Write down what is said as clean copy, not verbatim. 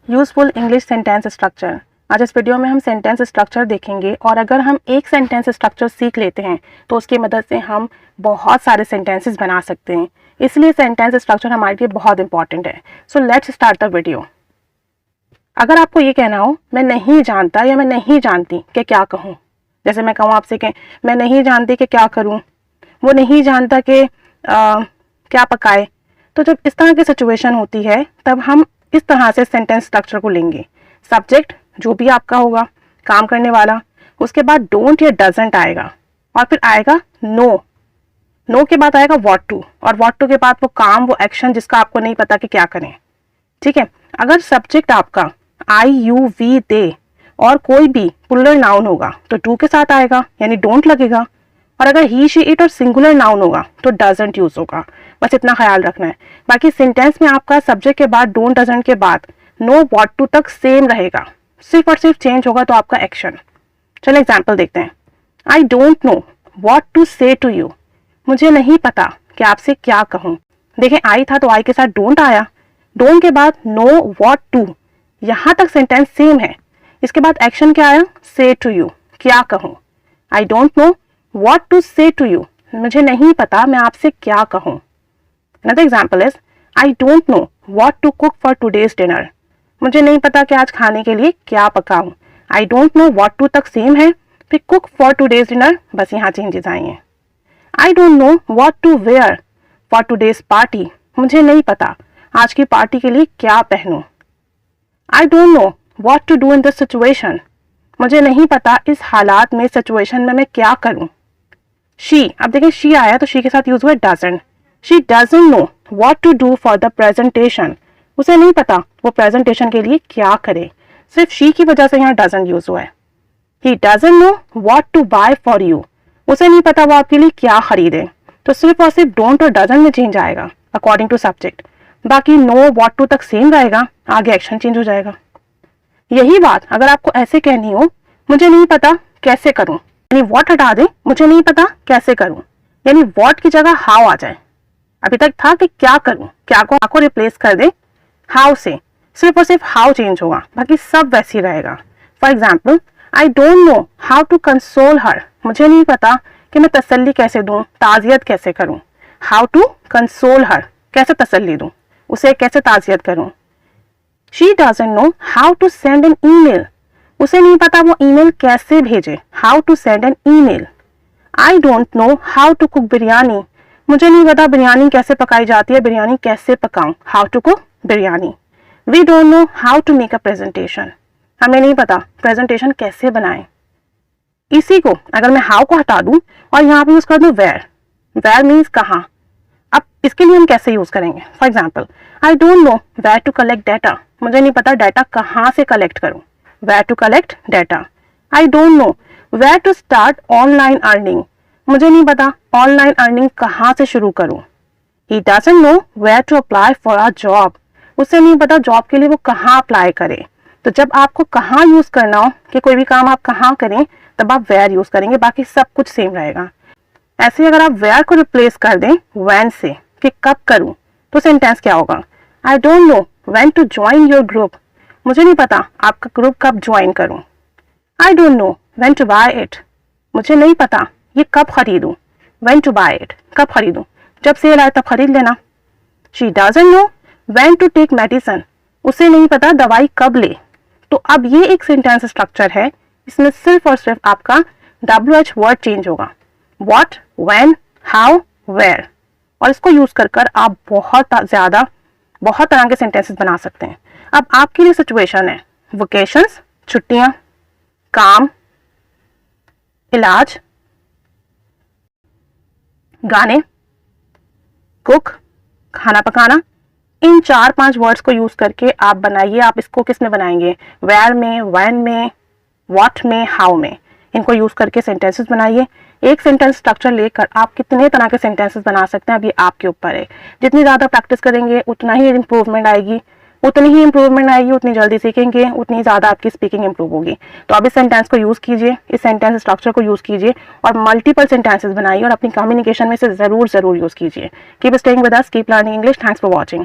Useful English sentence structure. आज इस video में हम सेंटेंस स्ट्रक्चर देखेंगे और अगर हम एक सेंटेंस स्ट्रक्चर सीख लेते हैं तो उसकी मदद से हम बहुत सारे सेंटेंसेस बना सकते हैं। इसलिए सेंटेंस स्ट्रक्चर हमारे लिए बहुत इंपॉर्टेंट है। So let's start the video. अगर आपको ये कहना हो मैं नहीं जानता या मैं नहीं जानती कि क्या कहूँ, जैसे मैं कहूँ आपसे कि मैं नहीं जानती कि क्या करूँ, वो नहीं जानता कि क्या पकाए, तो जब इस तरह की सिचुएशन होती है तब हम इस तरह से सेंटेंस स्ट्रक्चर को लेंगे। सब्जेक्ट जो भी आपका होगा, काम करने वाला, उसके बाद डोंट या डजंट आएगा और फिर आएगा नो। नो के बाद आएगा व्हाट टू और व्हाट टू के बाद वो काम, वो एक्शन जिसका आपको नहीं पता कि क्या करें। ठीक है, अगर सब्जेक्ट आपका आई यू वी दे और कोई भी प्लूरल नाउन होगा तो टू के साथ आएगा यानी डोंट लगेगा, और अगर ही शी इट और सिंगुलर नाउन होगा तो डजंट यूज होगा। बस इतना ख्याल रखना है। बाकी सेंटेंस में आपका सब्जेक्ट के बाद डोंट डजंट के बाद नो व्हाट टू तक सेम रहेगा, सिर्फ और सिर्फ चेंज होगा तो आपका एक्शन। चलो एग्जाम्पल देखते हैं। I don't know what to say to you. मुझे नहीं पता कि आपसे क्या कहूँ। देखें आई था तो आई के साथ डोंट आया, डोंट के बाद नो व्हाट टू, यहाँ तक सेंटेंस सेम है। इसके बाद एक्शन क्या आया, से टू यू, क्या कहूँ। I don't know what to say to you, मुझे नहीं पता मैं आपसे क्या कहूँ। Another example is I don't know what to cook for today's dinner. मुझे नहीं पता कि आज खाने के लिए क्या पकाऊं। I don't know what to तक सेम है, फिर cook for today's dinner बस यहाँ चेंजेस आई हैं। I don't know what to wear for today's party. मुझे नहीं पता आज की पार्टी के लिए क्या पहनूं। I don't know what to do in this situation. मुझे नहीं पता इस हालात में, सिचुएशन में मैं क्या करूं। She, अब देखिए she आया तो she के साथ यूज हुआ doesn't. She doesn't know what to do for the presentation. उसे नहीं पता वो प्रेजेंटेशन के लिए क्या करे, सिर्फ she की वजह से यहाँ doesn't यूज हुआ है। He doesn't know what to buy for you. उसे नहीं पता वो आपके लिए क्या खरीदे, तो सिर्फ और सिर्फ don't और doesn't में चेंज आएगा अकॉर्डिंग टू सब्जेक्ट। बाकी no what to तक सेम रहेगा, आगे एक्शन चेंज हो जाएगा। यही बात अगर आपको ऐसे कहनी हो, मुझे नहीं पता कैसे करूं, यानी what हटा दें, मुझे नहीं पता कैसे करूं, यानी what की जगह how आ जाए। अभी तक था कि क्या करूं, क्या को रिप्लेस कर दे हाउ से, सिर्फ और सिर्फ हाउ चेंज होगा, बाकी सब वैसे ही रहेगा। For example I don't know how to console her. मुझे नहीं पता कि मैं तसल्ली कैसे दूं, ताज़ियत कैसे करूं। हाउ टू कंसोल हर, कैसे तसल्ली दूं, उसे कैसे ताज़ियत करूं। She doesn't know how to send an email. उसे नहीं पता वो ईमेल कैसे भेजे, how to send an email. I don't know how to cook biryani. मुझे नहीं पता बिरयानी कैसे पकाई जाती है, बिरयानी कैसे पकाऊं, how to cook biryani. We don't know how to make a presentation. हमें नहीं पता प्रेजेंटेशन कैसे बनाएं। इसी को अगर मैं हाउ को हटा दूं और यहाँ पे यूज कर दूं वेयर, वेयर मीन्स कहाँ। अब इसके लिए हम कैसे यूज करेंगे। For example I don't know where to collect data. मुझे नहीं पता डाटा कहाँ से कलेक्ट करूं, where to collect data. I don't know where to start online earning. मुझे नहीं पता ऑनलाइन अर्निंग कहाँ से शुरू करूं। He doesn't know where to apply for a job. उसे नहीं पता जॉब के लिए वो कहाँ अप्लाई करे। तो जब आपको कहाँ यूज करना हो कि कोई भी काम आप कहाँ करें, तब आप वेयर यूज करेंगे, बाकी सब कुछ सेम रहेगा। ऐसे अगर आप वेयर को रिप्लेस कर दें व्हेन से कि कब करूं, तो सेंटेंस क्या होगा। I don't know when to join your group. मुझे नहीं पता आपका ग्रुप कब ज्वाइन करूं। I don't know when to buy it. मुझे नहीं पता ये कब खरीदूं, व्हेन टू बाय इट, कब खरीदूं, जब सेल आए तब खरीद लेना। She doesn't know when to take medicine. उसे नहीं पता दवाई कब ले। तो अब ये एक सेंटेंस स्ट्रक्चर है, इसमें सिर्फ और सिर्फ आपका WH वर्ड चेंज होगा, व्हाट, व्हेन, हाउ, वेयर, और इसको यूज कर कर आप बहुत ज्यादा बहुत तरह के सेंटेंसेस बना सकते हैं। अब आपके लिए सिचुएशन है वेकेशंस, छुट्टियां, काम, इलाज, गाने, कुक, खाना पकाना। इन 4-5 वर्ड्स को यूज करके आप बनाइए। आप इसको किस में बनाएंगे, वेयर में, व्हेन में, व्हाट में, हाउ में। इनको यूज करके सेंटेंसेस बनाइए। एक सेंटेंस स्ट्रक्चर लेकर आप कितने तरह के सेंटेंसेस बना सकते हैं, अब ये आपके ऊपर है। जितनी ज़्यादा प्रैक्टिस करेंगे उतना ही इम्प्रूवमेंट आएगी, उतनी जल्दी सीखेंगे, उतनी ज़्यादा आपकी स्पीकिंग इंप्रूव होगी। तो अब इस सेंटेंस को यूज़ कीजिए, इस सेंटेंस स्ट्रक्चर को यूज़ कीजिए और मल्टीपल सेंटेंसेस बनाइए और अपनी कम्युनिकेशन में से ज़रूर यूज़ कीजिए। Keep staying with us, keep learning English. Thanks for watching.